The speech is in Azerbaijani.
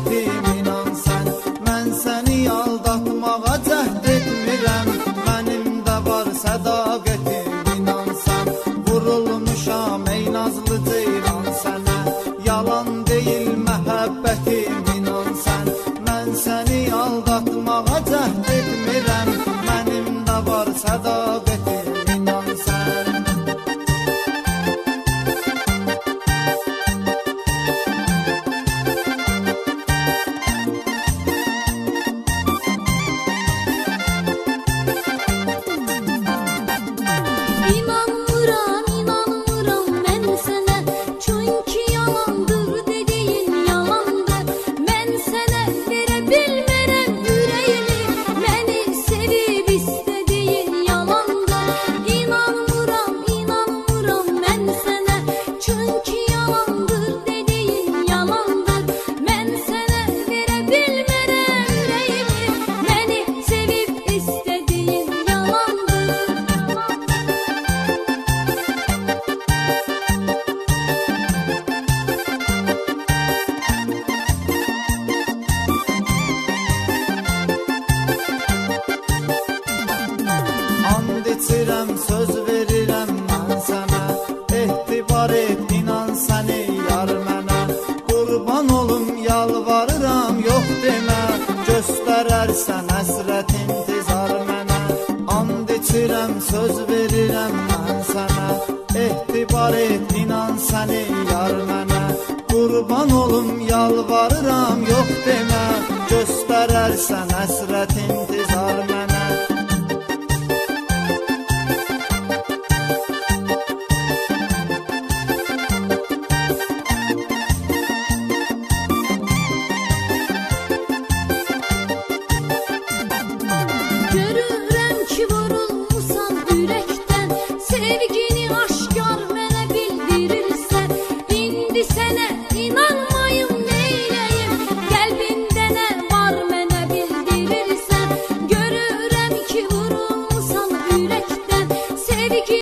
sədaqətim inan sən. Mən səni aldatmağa cəhd etmirəm, mənim də var sədaqətim inan sən. Vurulmuşam ey nazlı ceyran sənə, yalan deyil məhəbbətim inan sən. Mən səni aldatmağa cəhd etmirəm, mənim də var sədaqətim inan sən. İçirəm, söz verirəm mən sənə, etibar et, inan səni yar mənə. Qurban olum, yalvarıram, yox demə, göstərərsən həsrət intizar mənə. And içirəm, söz verirəm mən sənə, etibar et, inan səni yar mənə. Qurban olum, yalvarıram, yox demə, göstərərsən həsrət intizar mənə. Görürəm ki, vurulmusan ürəkdən, sevgi